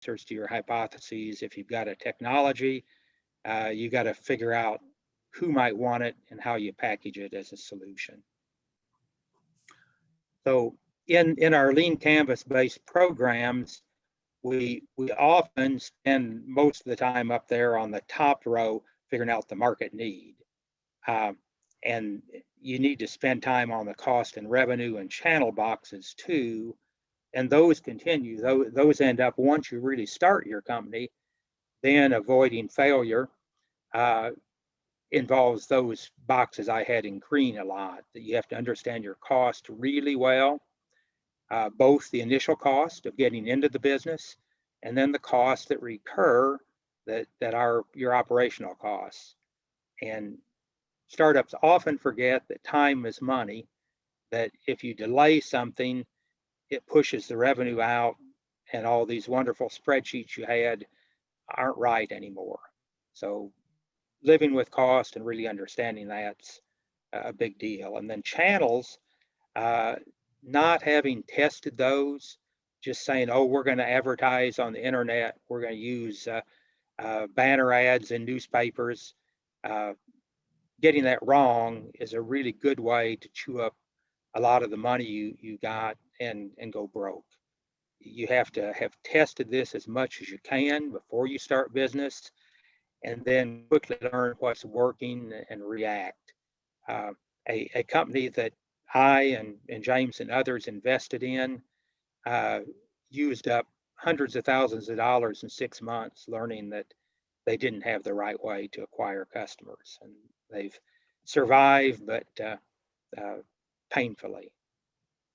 answers to your hypotheses. If you've got a technology, you got to figure out who might want it and how you package it as a solution. So in our lean canvas based programs, we often spend most of the time up there on the top row figuring out the market need. And you need to spend time on the cost and revenue and channel boxes too. And those continue, those end up once you really start your company, then avoiding failure involves those boxes I had in green a lot, that you have to understand your cost really well, both the initial cost of getting into the business and then the costs that recur that are your operational costs. And startups often forget that time is money, that if you delay something, it pushes the revenue out, and all these wonderful spreadsheets you had aren't right anymore. So living with cost and really understanding that's a big deal. And then channels, not having tested those, just saying, oh, we're going to advertise on the internet, we're going to use banner ads in newspapers. Getting that wrong is a really good way to chew up a lot of the money you got and go broke. You have to have tested this as much as you can before you start business, and then quickly learn what's working and react. A company that I and James and others invested in used up hundreds of thousands of dollars in 6 months learning that they didn't have the right way to acquire customers. And they've survived, but painfully.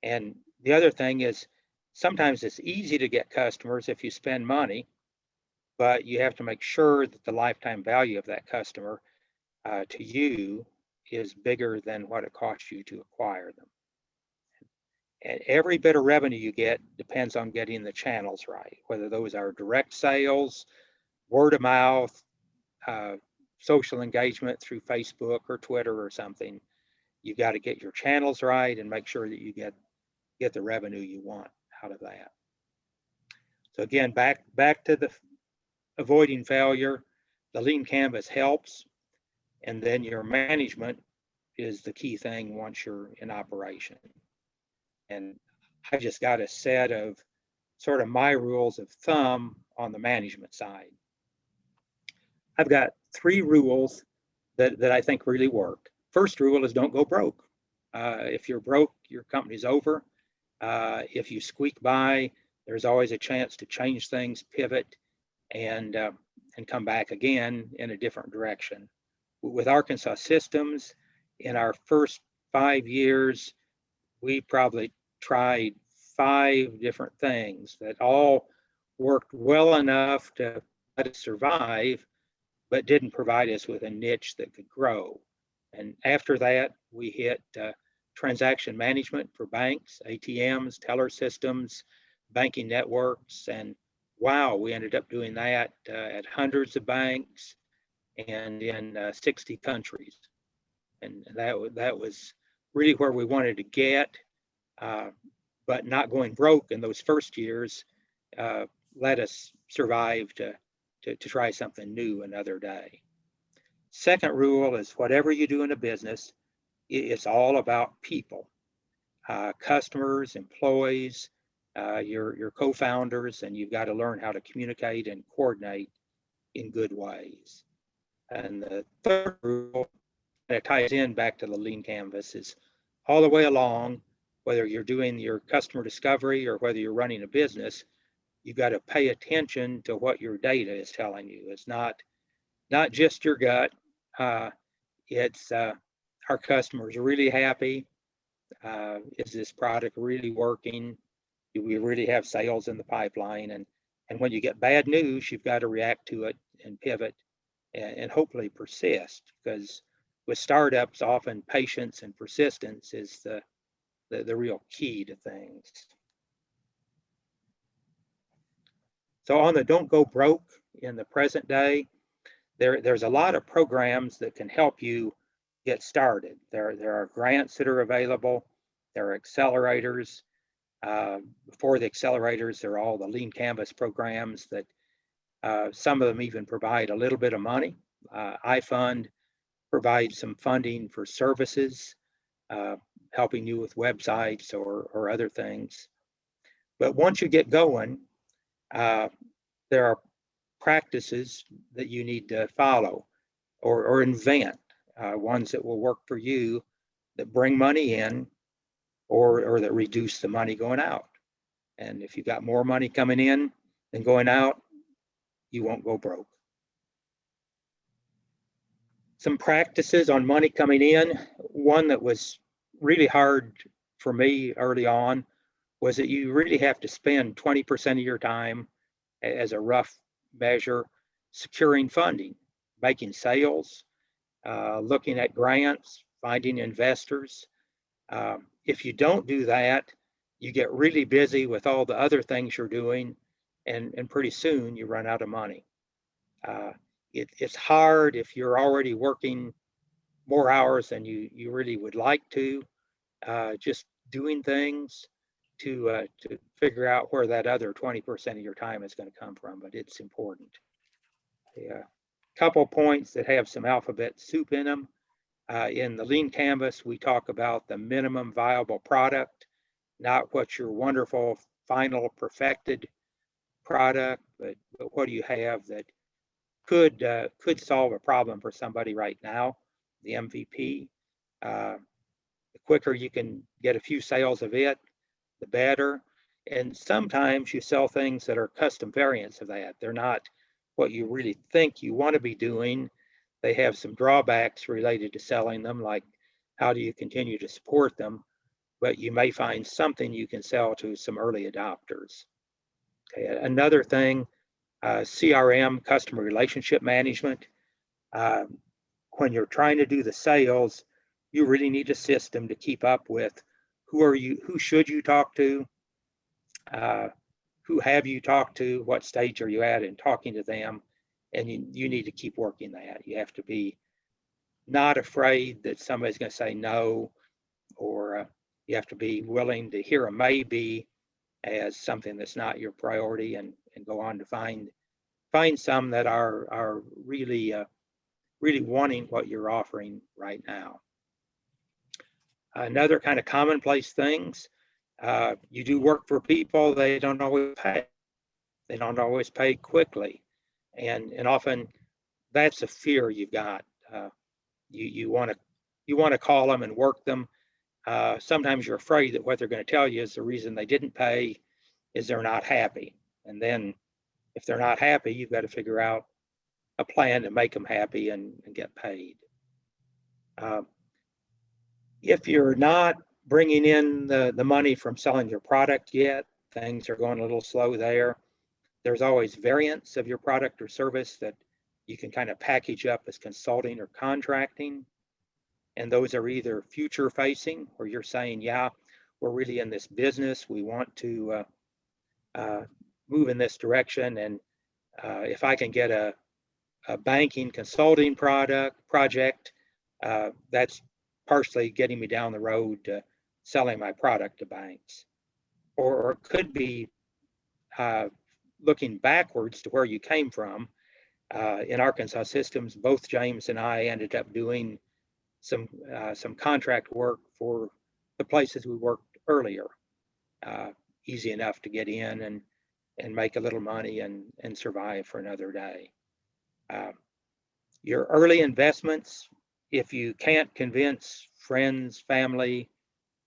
And the other thing is, sometimes it's easy to get customers if you spend money, but you have to make sure that the lifetime value of that customer to you is bigger than what it costs you to acquire them. And every bit of revenue you get depends on getting the channels right, whether those are direct sales, word of mouth, social engagement through Facebook or Twitter or something. You've got to get your channels right and make sure that you get the revenue you want out of that. So again, back to the avoiding failure, the lean canvas helps, and then your management is the key thing once you're in operation. And I just got a set of sort of my rules of thumb on the management side. I've got 3 rules that I think really work. First rule is don't go broke. If you're broke, your company's over. If you squeak by, there's always a chance to change things, pivot, and come back again in a different direction. With Arkansas Systems, in our first 5 years, we probably tried 5 different things that all worked well enough to let us survive, but didn't provide us with a niche that could grow. And after that, we hit transaction management for banks, ATMs, teller systems, banking networks, and wow, we ended up doing that at hundreds of banks and in 60 countries. And that was really where we wanted to get, but not going broke in those first years let us survive to try something new another day. Second rule is whatever you do in a business, it's all about people, customers, employees, your co-founders, and you've got to learn how to communicate and coordinate in good ways. And the third rule that ties in back to the lean canvas is all the way along, whether you're doing your customer discovery or whether you're running a business, you've got to pay attention to what your data is telling you. It's not just your gut. It's our customers are really happy. Is this product really working? Do we really have sales in the pipeline? And when you get bad news, you've got to react to it and pivot and hopefully persist, because with startups, often patience and persistence is the real key to things. So on the don't go broke in the present day, there's a lot of programs that can help you get started. There are grants that are available. There are accelerators. Before the accelerators, there are all the lean canvas programs that some of them even provide a little bit of money. iFund provides some funding for services, helping you with websites or other things. But once you get going, there are practices that you need to follow or invent, ones that will work for you, that bring money in or that reduce the money going out. And if you've got more money coming in than going out, you won't go broke. Some practices on money coming in. One that was really hard for me early on was that you really have to spend 20% of your time, as a rough measure, securing funding, making sales, looking at grants, finding investors. If you don't do that, you get really busy with all the other things you're doing, and pretty soon you run out of money. It's hard if you're already working more hours than you really would like to, just doing things to figure out where that other 20% of your time is going to come from, but it's important. A couple points that have some alphabet soup in them. In the lean canvas, we talk about the minimum viable product, not what's your wonderful final perfected product, but what do you have that could solve a problem for somebody right now, the MVP. The quicker you can get a few sales of it, the better. And sometimes you sell things that are custom variants of that. They're not what you really think you want to be doing. They have some drawbacks related to selling them, like how do you continue to support them, but you may find something you can sell to some early adopters. Okay. Another thing, CRM, customer relationship management. When you're trying to do the sales, you really need a system to keep up with who should you talk to, who have you talked to, what stage are you at in talking to them, and you need to keep working that. You have to be not afraid that somebody's going to say no, or you have to be willing to hear a maybe as something that's not your priority, and go on to find some that are really really wanting what you're offering right now. Another kind of commonplace things, you do work for people, they don't always pay. They don't always pay quickly. And often that's a fear you've got. You want to call them and work them. Sometimes you're afraid that what they're going to tell you is the reason they didn't pay is they're not happy. And then if they're not happy, you've got to figure out a plan to make them happy and get paid. If you're not bringing in the money from selling your product yet, things are going a little slow there. There's always variants of your product or service that you can kind of package up as consulting or contracting. And those are either future facing, where you're saying, yeah, we're really in this business, we want to move in this direction. And if I can get a banking consulting project, that's partially getting me down the road to selling my product to banks. Or it could be looking backwards to where you came from. In Arkansas Systems, both James and I ended up doing some contract work for the places we worked earlier. Easy enough to get in and make a little money and survive for another day. Your early investments, if you can't convince friends, family,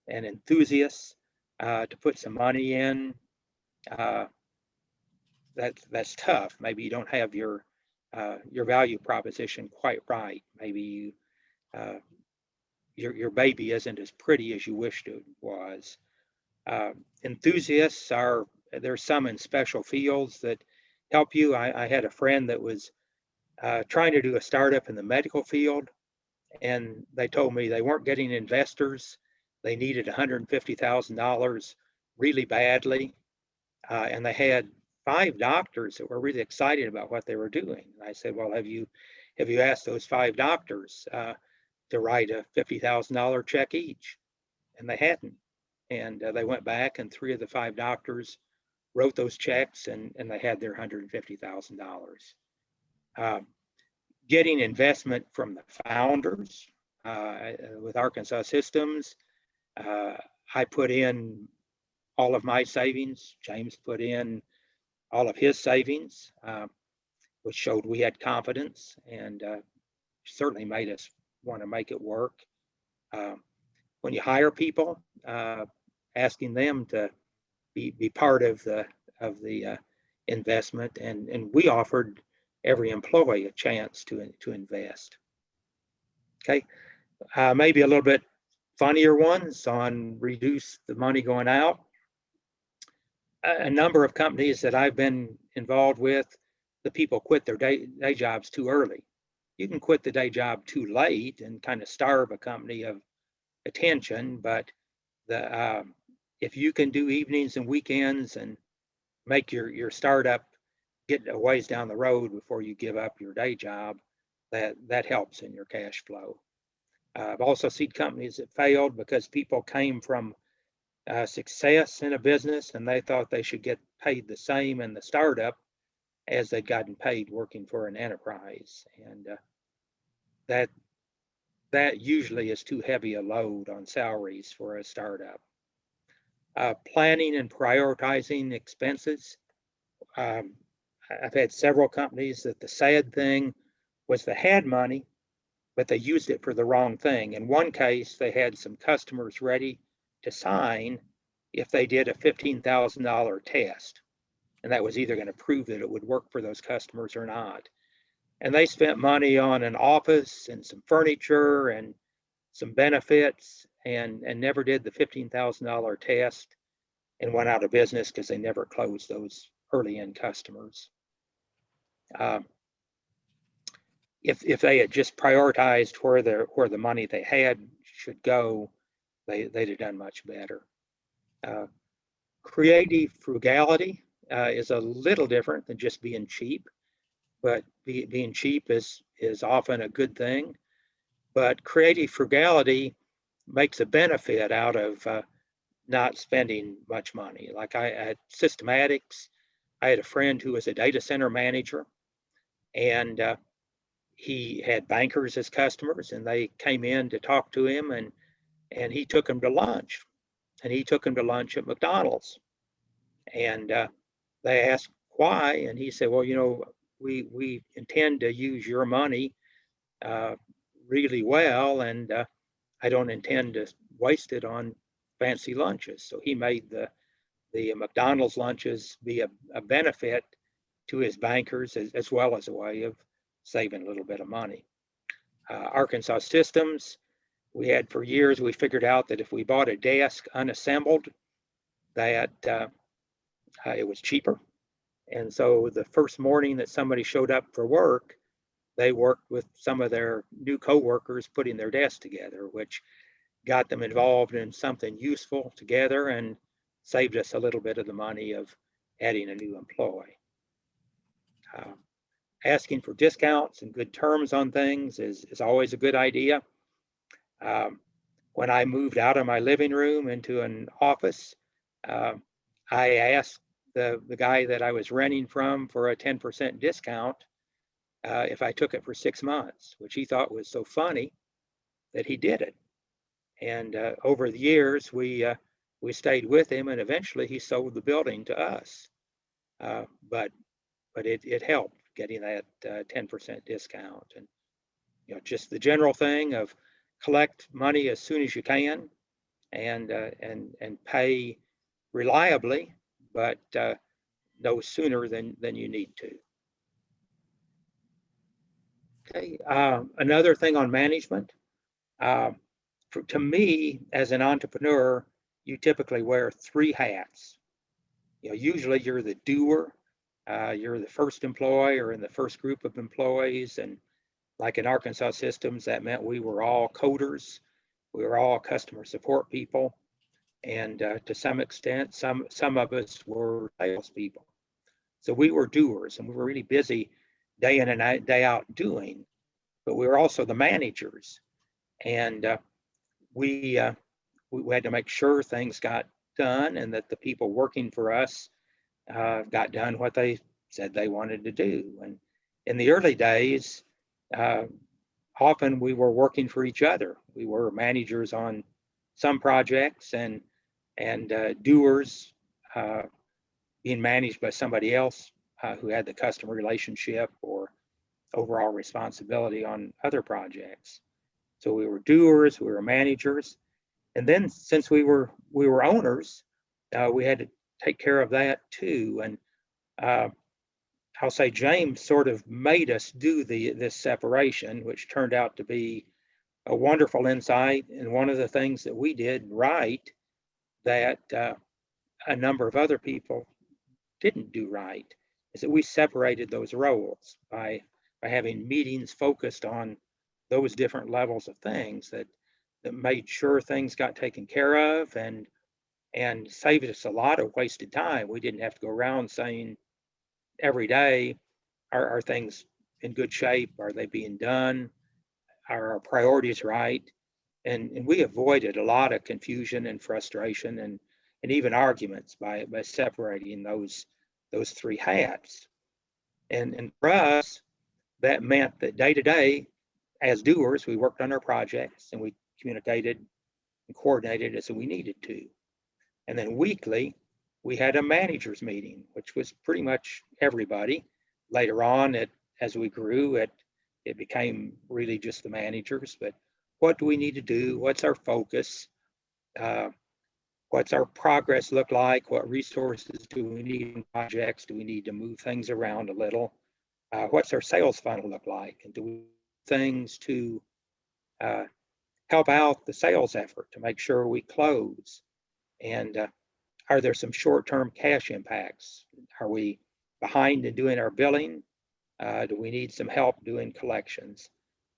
and enthusiasts to put some money in, that's tough. Maybe you don't have your value proposition quite right. Maybe your baby isn't as pretty as you wished it was. Enthusiasts there's some in special fields that help you. I had a friend that was trying to do a startup in the medical field, and they told me they weren't getting investors. They needed $150,000 really badly, and they had 5 doctors that were really excited about what they were doing. And I said, well, have you asked those 5 doctors to write a $50,000 check each? And they hadn't. And they went back, and 3 of the 5 doctors wrote those checks, and they had their $150,000. Getting investment from the founders with Arkansas Systems, I put in all of my savings. James put in all of his savings, which showed we had confidence, and certainly made us want to make it work. When you hire people, asking them to be part of the investment, and we offered every employee a chance to invest. Okay, maybe a little bit funnier ones on reduce the money going out. A number of companies that I've been involved with, the people quit their day jobs too early. You can quit the day job too late and kind of starve a company of attention, but if you can do evenings and weekends and make your startup get a ways down the road before you give up your day job, that helps in your cash flow. I've also seen companies that failed because people came from success in a business and they thought they should get paid the same in the startup as they'd gotten paid working for an enterprise, and that usually is too heavy a load on salaries for a startup. Planning and prioritizing expenses. I've had several companies that the sad thing was they had money, but they used it for the wrong thing. In one case, they had some customers ready to sign if they did a $15,000 test. And that was either going to prove that it would work for those customers or not. And they spent money on an office and some furniture and some benefits, and never did the $15,000 test, and went out of business because they never closed those early end customers. If they had just prioritized where the money they had should go, they'd have done much better. Creative frugality is a little different than just being cheap, but being cheap is often a good thing. But creative frugality makes a benefit out of not spending much money. Like I had Systematics, I had a friend who was a data center manager, and he had bankers as customers, and they came in to talk to him, and he took them to lunch, and he took them to lunch at McDonald's, and they asked why, and he said, well, we intend to use your money really well, and I don't intend to waste it on fancy lunches. So he made the McDonald's lunches be a benefit to his bankers as well as a way of saving a little bit of money. Arkansas Systems, we had for years, we figured out that if we bought a desk unassembled, that it was cheaper. And so the first morning that somebody showed up for work, they worked with some of their new coworkers putting their desk together, which got them involved in something useful together and saved us a little bit of the money of adding a new employee. Asking for discounts and good terms on things is always a good idea. When I moved out of my living room into an office, I asked the guy that I was renting from for a 10% discount if I took it for 6 months, which he thought was so funny that he did it. And over the years, we stayed with him, and eventually he sold the building to us. But it helped getting that 10% discount, and just the general thing of collect money as soon as you can, and pay reliably, but no sooner than you need to. Okay, another thing on management. To me, as an entrepreneur, you typically wear 3 hats. Usually you're the doer, you're the first employee or in the first group of employees, and like in Arkansas Systems, that meant we were all coders, we were all customer support people, and to some extent, some of us were salespeople. So we were doers, and we were really busy day in and day out doing, but we were also the managers, and we we had to make sure things got done and that the people working for us got done what they said they wanted to do. And in the early days, uh, often we were working for each other. We were managers on some projects and doers being managed by somebody else who had the customer relationship or overall responsibility on other projects. So we were doers, we were managers, and then since we were owners, we had to take care of that too. And uh, I'll say James sort of made us do this separation, which turned out to be a wonderful insight. And one of the things that we did right that a number of other people didn't do right is that we separated those roles by having meetings focused on those different levels of things that made sure things got taken care of and saved us a lot of wasted time. We didn't have to go around saying every day, are things in good shape? Are they being done? Are our priorities right? And we avoided a lot of confusion and frustration and even arguments by separating those three hats. And for us, that meant that day to day, as doers, we worked on our projects and we communicated and coordinated as we needed to. And then weekly, we had a managers meeting, which was pretty much everybody. Later on, as we grew, it became really just the managers. But what do we need to do? What's our focus? Uh, what's our progress look like? What resources do we need in projects? Do we need to move things around a little? What's our sales funnel look like? And do we do things to uh, help out the sales effort to make sure we close? And are there some short-term cash impacts? Are we behind in doing our billing? Do we need some help doing collections?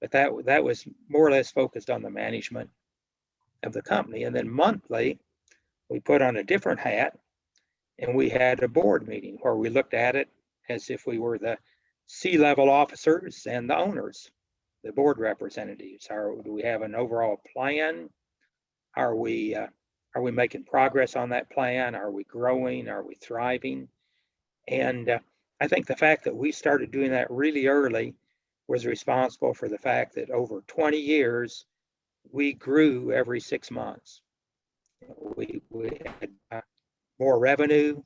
But that was more or less focused on the management of the company. And then monthly, we put on a different hat and we had a board meeting where we looked at it as if we were the C-level officers and the owners, the board representatives. Do we have an overall plan? Are we making progress on that plan? Are we growing? Are we thriving? And I think the fact that we started doing that really early was responsible for the fact that over 20 years, we grew every 6 months. We had more revenue,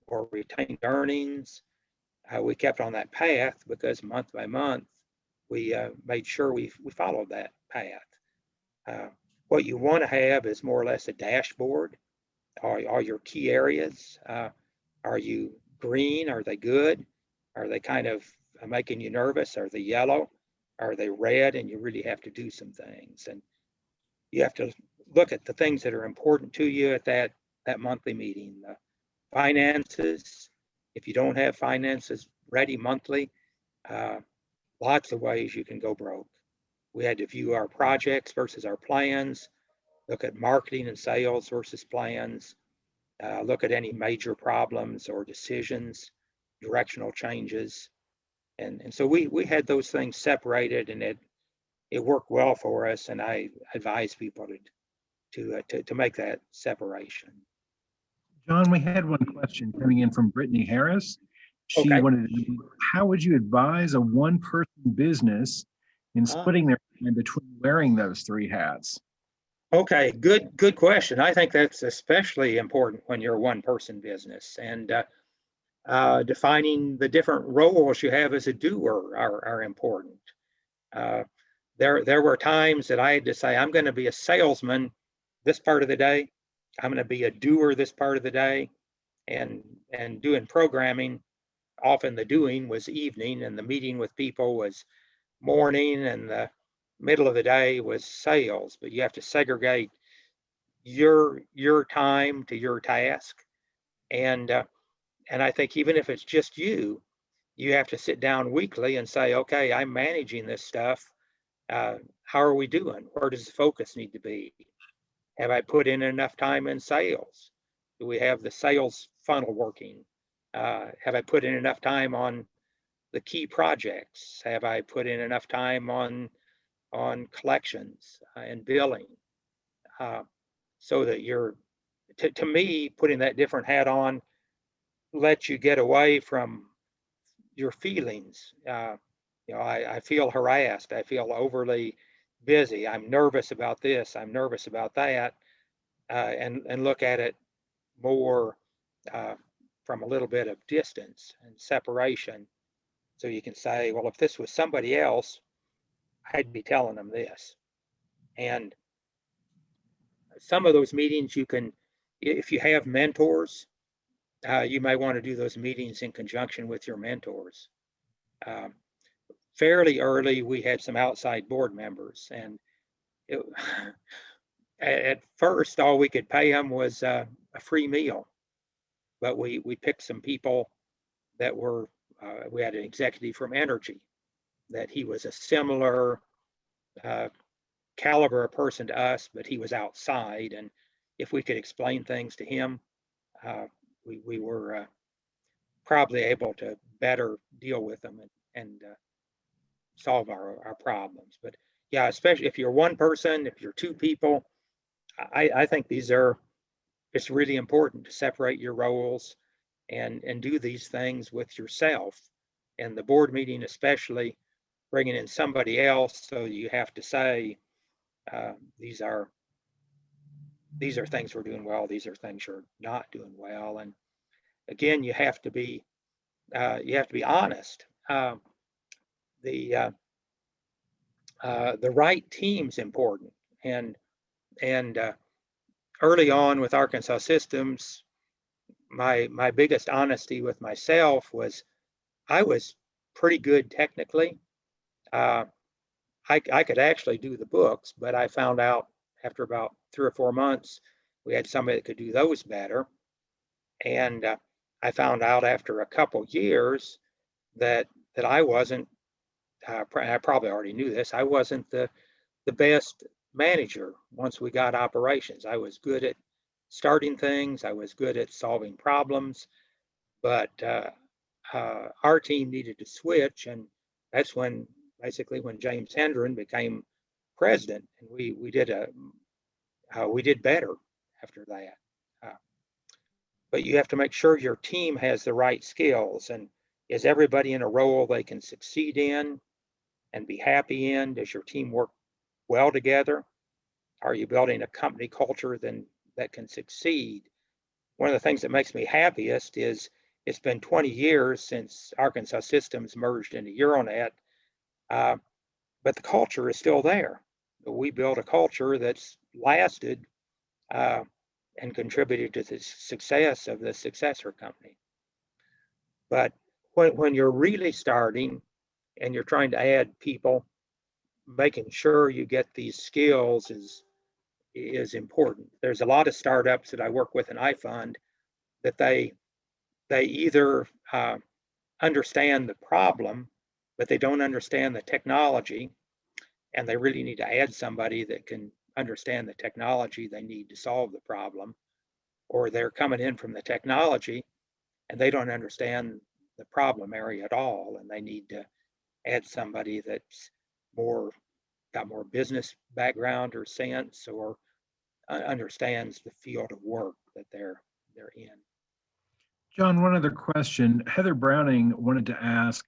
more retained earnings. We kept on that path because month by month, we made sure we followed that path. What you want to have is more or less a dashboard. Are your key areas? Are you green? Are they good? Are they kind of making you nervous? Are they yellow? Are they red? And you really have to do some things. And you have to look at the things that are important to you at that monthly meeting. Finances, if you don't have finances ready monthly, lots of ways you can go broke. We had to view our projects versus our plans, look at marketing and sales versus plans, look at any major problems or decisions, directional changes. And so we had those things separated and it worked well for us. And I advise people to make that separation. John, we had one question coming in from Brittany Harris. She Okay. wanted to know, how would you advise a one-person business in splitting their time between wearing those three hats? Okay, good question. I think that's especially important when you're a one-person business, and defining the different roles you have as a doer are important. There were times that I had to say, I'm going to be a salesman this part of the day. I'm going to be a doer this part of the day, and doing programming. Often the doing was evening, and the meeting with people was morning, and the middle of the day was sales. But you have to segregate your time to your task, and I think even if it's just you have to sit down weekly and say, okay, I'm managing this stuff. How are we doing? Where does the focus need to be? Have I put in enough time in sales? Do we have the sales funnel working? Have I put in enough time on the key projects? Have I put in enough time on collections and billing? so that you're, to me, putting that different hat on lets you get away from your feelings. I feel harassed. I feel overly busy. I'm nervous about this. I'm nervous about that, and look at it more uh, from a little bit of distance and separation. So you can say, well, if this was somebody else, I'd be telling them this. And some of those meetings you can, if you have mentors, you may want to do those meetings in conjunction with your mentors. Um, Fairly early, we had some outside board members, and it, at first, all we could pay them was a free meal. But we picked some people that were, we had an executive from Energy, that he was a similar uh, caliber of person to us, but he was outside. And if we could explain things to him, uh, we were probably able to better deal with them and solve our problems. But yeah, especially if you're one person, if you're two people, I think these are, it's really important to separate your roles and do these things with yourself. And the board meeting, especially bringing in somebody else, so you have to say, uh, these are these are things we're doing well. These are things you're not doing well. And again, you have to be honest. The the right team's important. And early on with Arkansas Systems, my biggest honesty with myself was I was pretty good technically. Uh, I could actually do the books, but I found out after about 3 or 4 months we had somebody that could do those better. And I found out after a couple years that I wasn't. I probably already knew this. I wasn't the best manager once we got operations. I was good at starting things. I was good at solving problems, but our team needed to switch, and that's when basically when James Hendren became president, and we did better after that. Uh, but you have to make sure your team has the right skills, and is everybody in a role they can succeed in and be happy in? Does your team work well together? Are you building a company culture that can succeed? One of the things that makes me happiest is it's been 20 years since Arkansas Systems merged into Euronet, uh, but the culture is still there. We built a culture that's lasted uh, and contributed to the success of the successor company. But when you're really starting and you're trying to add people, making sure you get these skills is important. There's a lot of startups that I work with and I fund that they either understand the problem, but they don't understand the technology, and they really need to add somebody that can understand the technology they need to solve the problem, or they're coming in from the technology and they don't understand the problem area at all, and they need to add somebody that's more got more business background or sense, or understands the field of work that they're in. John, one other question. Heather Browning wanted to ask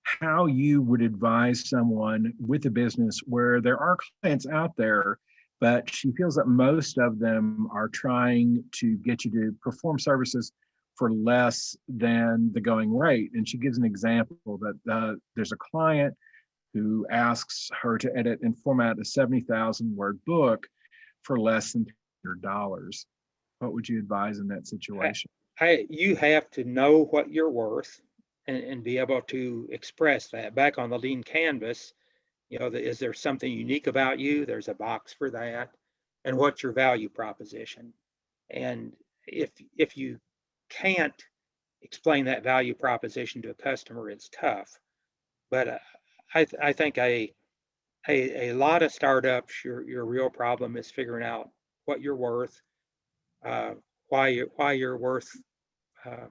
how you would advise someone with a business where there are clients out there, but she feels that most of them are trying to get you to perform services for less than the going rate. And she gives an example that there's a client who asks her to edit and format a 70,000 word book for less than $100. What would you advise in that situation? You have to know what you're worth and be able to express that. Back on the lean canvas, is there something unique about you? There's a box for that. And what's your value proposition? And if you can't explain that value proposition to a customer, it's tough. But I think a lot of startups, your real problem is figuring out what you're worth, uh, why you're worth uh,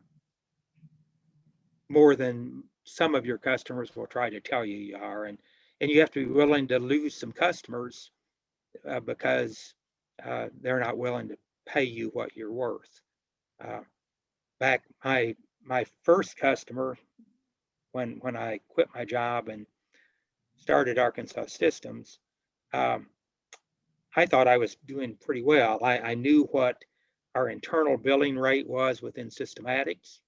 more than some of your customers will try to tell you you are, and you have to be willing to lose some customers because they're not willing to pay you what you're worth. Back my first customer, when I quit my job and started Arkansas Systems, um, I thought I was doing pretty well. I knew what our internal billing rate was within Systematics,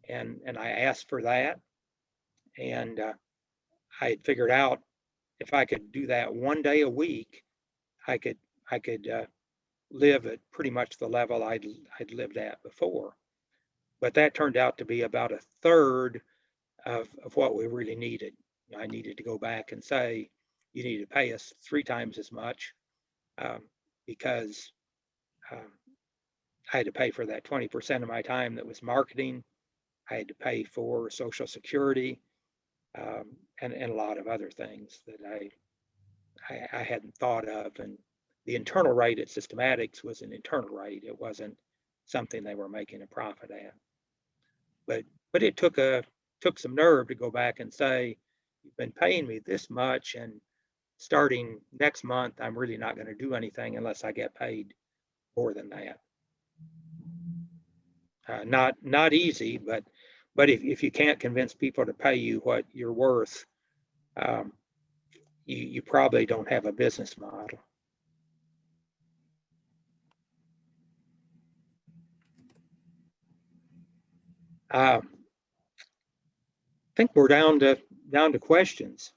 and I asked for that, and I had figured out if I could do that one day a week, I could I could live at pretty much the level I'd lived at before. But that turned out to be about a third of what we really needed. I needed to go back and say, you need to pay us 3 times as much, um, because um, I had to pay for that 20% of my time that was marketing. I had to pay for Social Security, and a lot of other things that I hadn't thought of. And the internal rate at Systematics was an internal rate. It wasn't something they were making a profit at. But it took some nerve to go back and say, you've been paying me this much, and starting next month, I'm really not going to do anything unless I get paid more than that. Not easy, but if you can't convince people to pay you what you're worth, um, you probably don't have a business model. I think we're down to questions.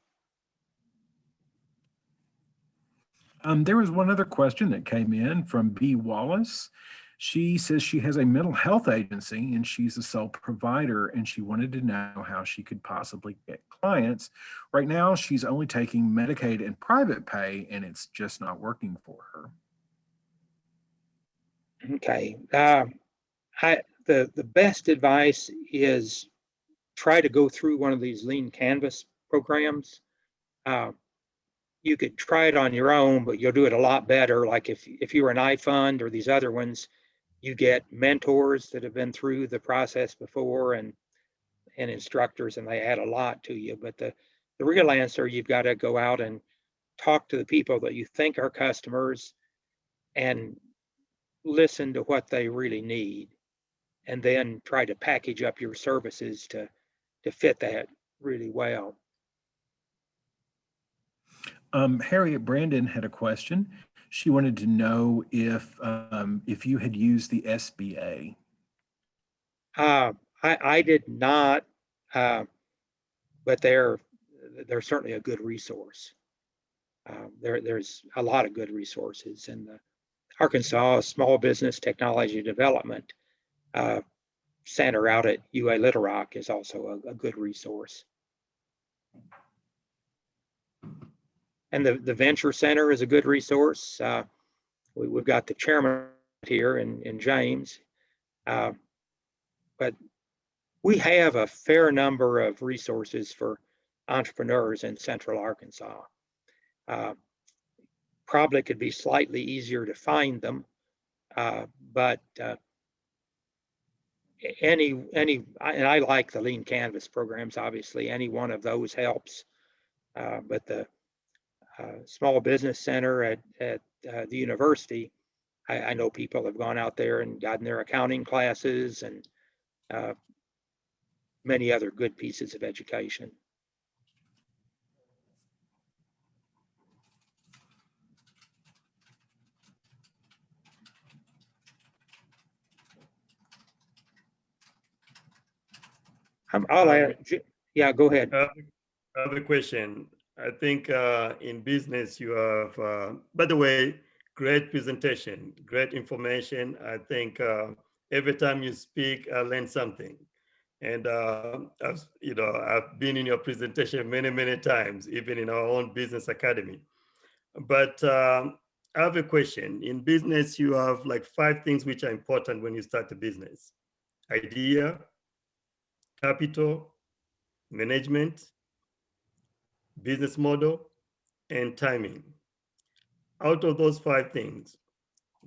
There was one other question that came in from B. Wallace. She says she has a mental health agency and she's a sole provider, and she wanted to know how she could possibly get clients. Right now, she's only taking Medicaid and private pay, and it's just not working for her. Okay. The best advice is try to go through one of these lean canvas programs. Uh, you could try it on your own, but you'll do it a lot better. Like if you were an iFund or these other ones, you get mentors that have been through the process before, and instructors, and they add a lot to you. But the real answer, you've got to go out and talk to the people that you think are customers and listen to what they really need, and then try to package up your services to fit that really well. Harriet Brandon had a question. She wanted to know if you had used the SBA. I did not, but they're certainly a good resource. There's a lot of good resources, and the Arkansas Small Business Technology Development Center out at UA Little Rock is also a good resource. And the Venture Center is a good resource. We've got the chairman here in James, but we have a fair number of resources for entrepreneurs in Central Arkansas. Probably could be slightly easier to find them, but and I like the Lean Canvas programs. Obviously, any one of those helps. But the Small Business Center at the university, I know people have gone out there and gotten their accounting classes and many other good pieces of education. Yeah, go ahead. I have a question. I think in business you have, by the way, great presentation, great information. I think every time you speak, I learn something. And I've been in your presentation many times, even in our own business academy. But I have a question. In business, you have like 5 things which are important when you start a business: idea, capital, management, business model, and timing. Out of those 5 things,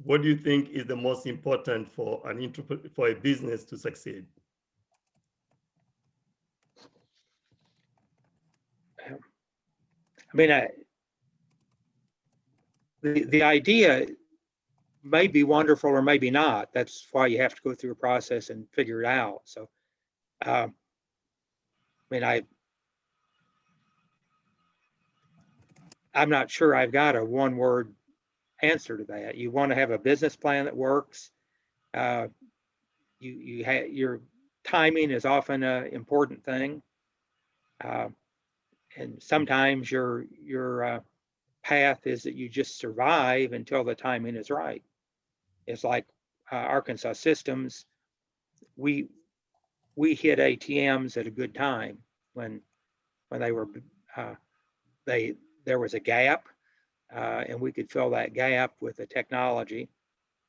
what do you think is the most important for for a business to succeed? I mean, the idea may be wonderful or maybe not. That's why you have to go through a process and figure it out. So, I mean, I'm not sure I've got a one-word answer to that. You want to have a business plan that works. Your timing is often an important thing, and sometimes your path is that you just survive until the timing is right. It's like Arkansas Systems. We hit ATMs at a good time when they were there was a gap, and we could fill that gap with the technology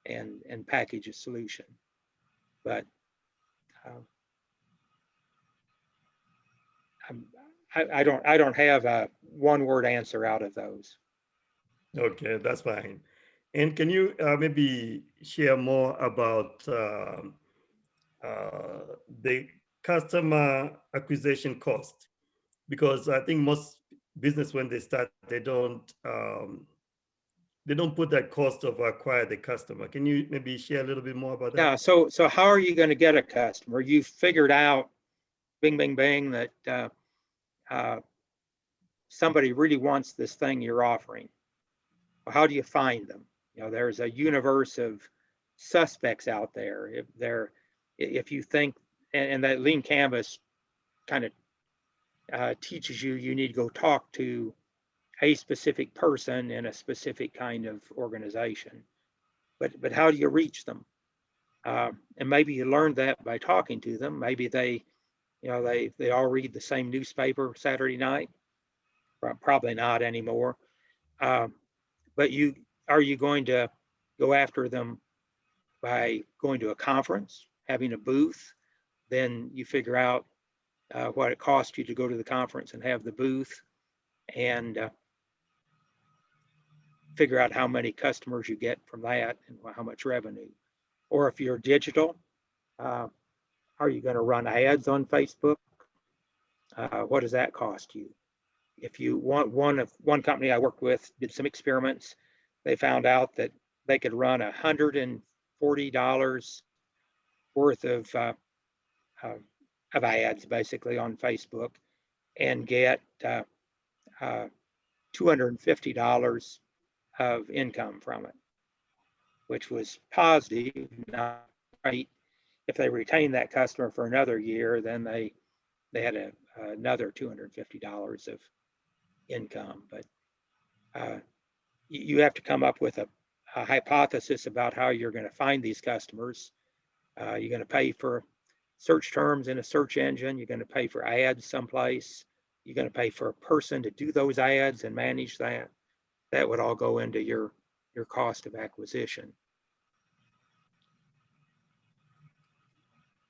and package a solution. But I don't have a one word answer out of those. Okay, that's fine. And can you maybe share more about the customer acquisition cost? Because I think most business when they start, they don't put that cost of acquire the customer. Can you maybe share a little bit more about that? Yeah. So how are you going to get a customer? You figured out, bing, bing, bing, that somebody really wants this thing you're offering. Well, how do you find them? There's a universe of suspects out there. If you think, and that lean canvas kind of teaches you need to go talk to a specific person in a specific kind of organization. But how do you reach them? And maybe you learned that by talking to them. Maybe they all read the same newspaper Saturday night. Probably not anymore. But are you going to go after them by going to a conference, having a booth? Then you figure out what it costs you to go to the conference and have the booth, and figure out how many customers you get from that and how much revenue. Or if you're digital, are you going to run ads on Facebook? What does that cost you? If you want one company I worked with did some experiments, they found out that they could run $140 worth of ads basically on Facebook and get $250 of income from it, which was positive, not great. If they retain that customer for another year, then they had another $250 of income. But you have to come up with a hypothesis about how you're going to find these customers. You're going to pay for search terms in a search engine. You're going to pay for ads someplace. You're going to pay for a person to do those ads and manage that. That would all go into your cost of acquisition.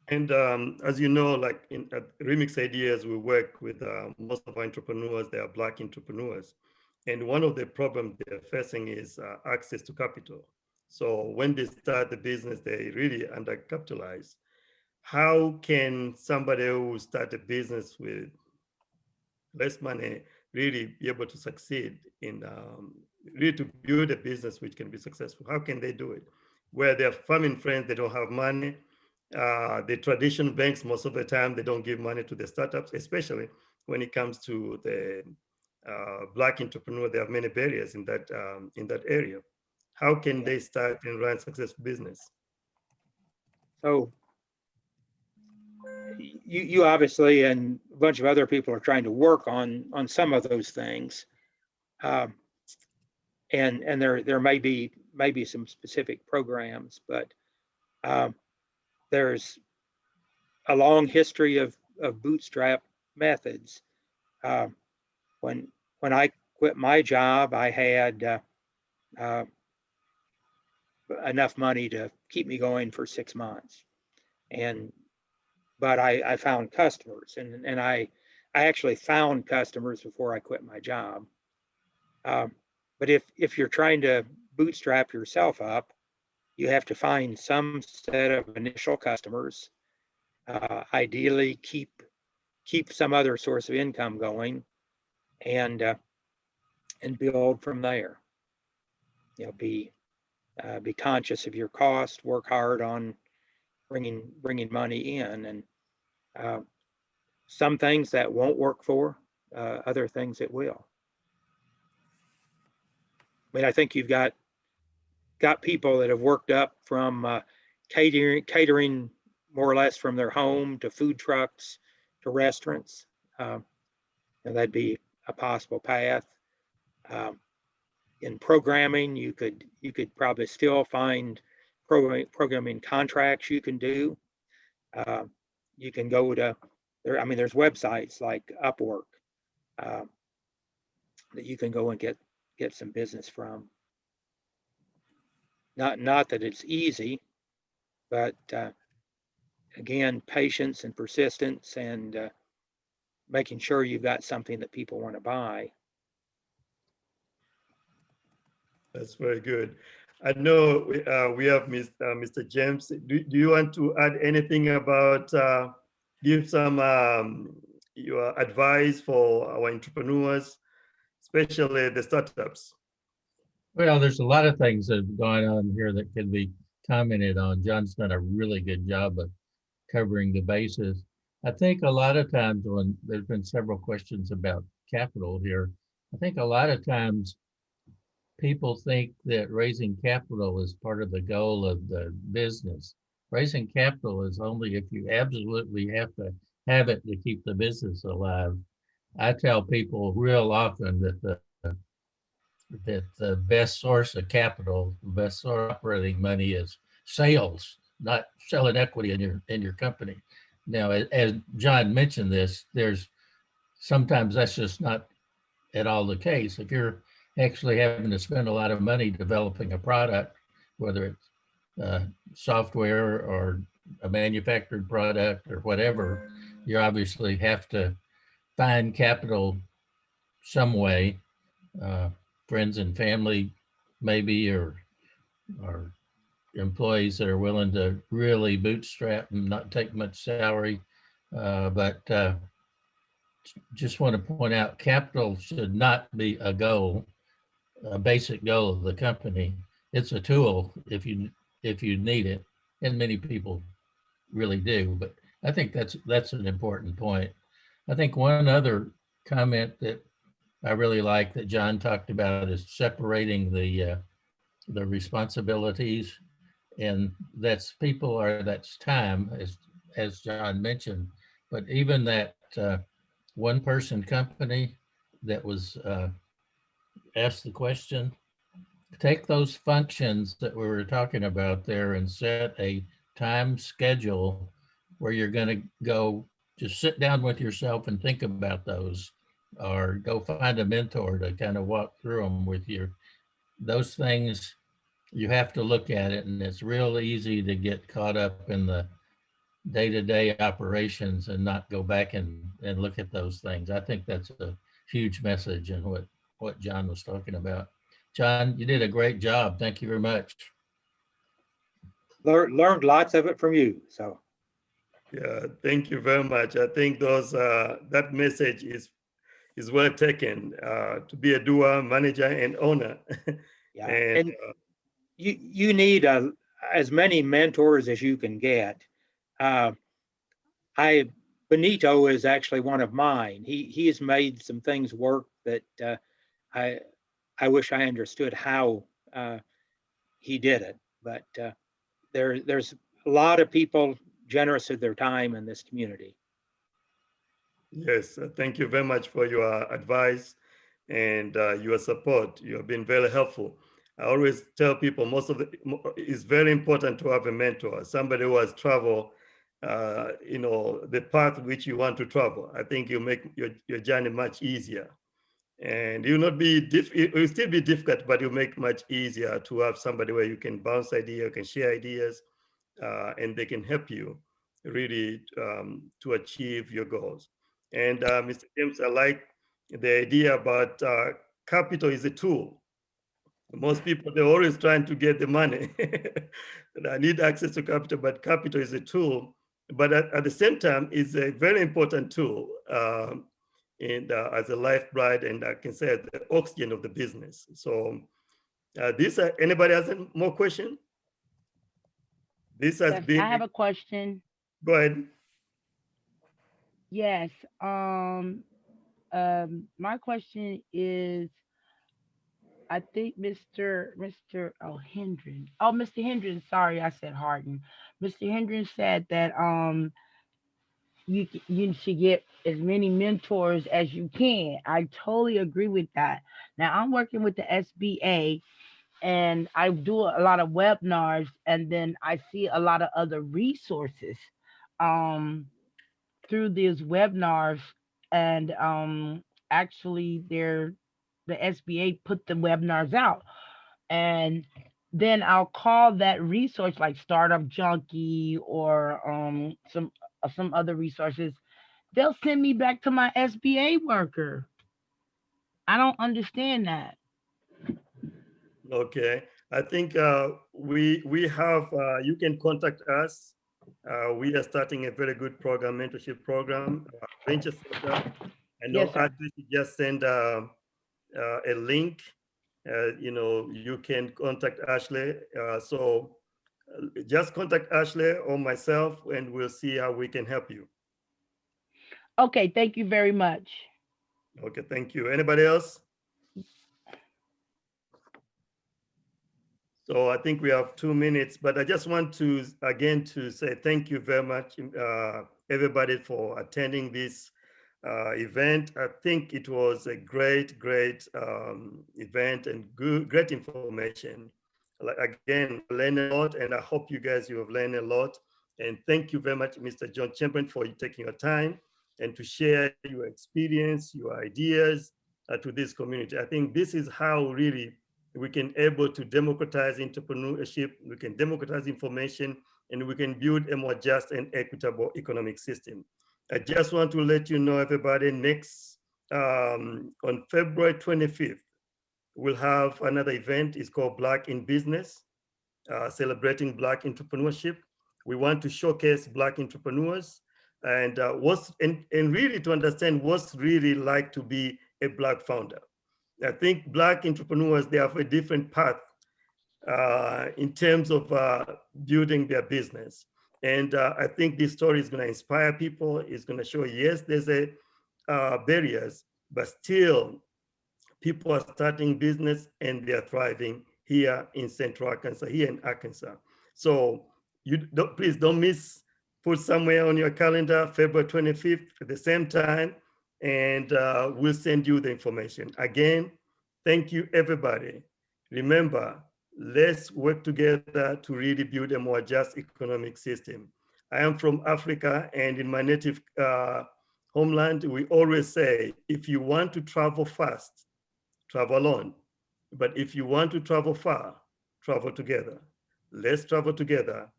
And as you know, like at Remix Ideas, we work with most of our entrepreneurs. They are Black entrepreneurs. And one of the problems they're facing is access to capital. So when they start the business, they really undercapitalize. How can somebody who start a business with less money really be able to succeed in really to build a business which can be successful? How can they do it? Where they're family and friends, they don't have money. The traditional banks, most of the time, they don't give money to the startups, especially when it comes to the Black entrepreneur. There are many barriers in that area. How can they start and run successful business? So you obviously and a bunch of other people are trying to work on some of those things, and there may be some specific programs, but there's a long history of bootstrap methods. When I quit my job, I had enough money to keep me going for 6 months, but I found customers, and I actually found customers before I quit my job. But if you're trying to bootstrap yourself up, you have to find some set of initial customers. Ideally, keep some other source of income going, and build from there. Be be conscious of your cost, work hard on bringing money in, and some things that won't work for, other things it will. I mean, I think you've got people that have worked up from catering more or less from their home to food trucks to restaurants. And that'd be a possible path. In programming, you could probably still find programming contracts you can do. You can go to there. I mean, there's websites like Upwork that you can go and get some business from. Not that it's easy, but again, patience and persistence, and making sure you've got something that people want to buy. That's very good. I know we have Mr. James. Do you want to add anything about, give some your advice for our entrepreneurs, especially the startups? Well, there's a lot of things that have gone on here that can be commented on. John's done a really good job of covering the bases. I think a lot of times when there's been several questions about capital here, I think a lot of times people think that raising capital is part of the goal of the business. Raising capital is only if you absolutely have to have it to keep the business alive. I tell people real often that the best source of capital, the best source of operating money is sales, not selling equity in your company. Now, as John mentioned this, there's sometimes that's just not at all the case. If you're actually having to spend a lot of money developing a product, whether it's software or a manufactured product or whatever, you obviously have to find capital some way. Friends and family, maybe, or employees that are willing to really bootstrap and not take much salary. But just want to point out, capital should not be a goal, a basic goal of the company. It's a tool if you need it, and many people really do. But I think that's an important point. I think one other comment that I really like that John talked about is separating the responsibilities, and that's time, as John mentioned. But even that one person company that was asked the question, take those functions that we were talking about there and set a time schedule where you're going to go just sit down with yourself and think about those, or go find a mentor to kind of walk through them with you. Those things, you have to look at it, and it's real easy to get caught up in the day-to-day operations and not go back and look at those things. I think that's a huge message in what John was talking about. John, you did a great job. Thank you very much. Learned lots of it from you. So yeah, thank you very much. I think those that message is well taken, to be a doer, manager, and owner. yeah, and you need as many mentors as you can get. Benito is actually one of mine. He has made some things work that I wish I understood how he did it. But there's a lot of people generous with their time in this community. Yes, thank you very much for your advice and your support. You have been very helpful. I always tell people it's very important to have a mentor, somebody who has traveled, the path which you want to travel. I think you make your journey much easier, and it will still be difficult, but you make much easier to have somebody where you can bounce ideas, you can share ideas, and they can help you really to achieve your goals. And Mr. James, I like the idea about capital is a tool. Most people, they're always trying to get the money. I need access to capital, but capital is a tool. But at the same time, it's a very important tool, and as a lifeblood, and I can say the oxygen of the business. So Anybody has any more question? This has Yes, been, I have a question. go ahead. Yes. My question is, I think Mr. Hendren. Oh, Mr. Hendren. Sorry, I said Harden. Mr. Hendren said that you should get as many mentors as you can. I totally agree with that. Now I'm working with the SBA, and I do a lot of webinars, and then I see a lot of other resources um through these webinars, and actually they're the SBA put the webinars out, and then I'll call that resource like Startup Junkie or some other resources. They'll send me back to my SBA worker. I don't understand that. Okay, I think we have, you can contact us. We are starting a very good program, mentorship program, venture startup. I know Yes, sir. Ashley just send a link. You can contact Ashley. Just contact Ashley or myself, and we'll see how we can help you. Okay, thank you very much. Okay, thank you. Anybody else? So I think we have 2 minutes, but I just want to again to say thank you very much, everybody, for attending this event. I think it was a great event and great information. Like, again, learn a lot, and I hope you have learned a lot. And thank you very much, Mr. John Champion, for taking your time and to share your experience, your ideas to this community. I think this is how really we can able to democratize entrepreneurship, we can democratize information, and we can build a more just and equitable economic system. I just want to let you know, everybody, next on February 25th, we'll have another event. It's called Black in Business, celebrating Black entrepreneurship. We want to showcase Black entrepreneurs and and really to understand what's really like to be a Black founder. I think Black entrepreneurs, they have a different path in terms of building their business. And I think this story is going to inspire people. It's going to show, yes, there's a barriers, but still people are starting business and they are thriving here in Central Arkansas, here in Arkansas. So please don't miss, put somewhere on your calendar, February 25th at the same time, and we'll send you the information. Again, thank you, everybody. Remember, let's work together to really build a more just economic system. I am from Africa, and in my native homeland, we always say, if you want to travel fast, travel alone. But if you want to travel far, travel together. Let's travel together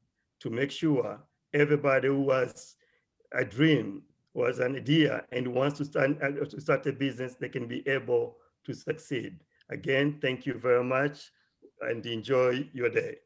to make sure everybody who has a dream, who has an idea, and wants to start a business, they can be able to succeed. Again, thank you very much and enjoy your day.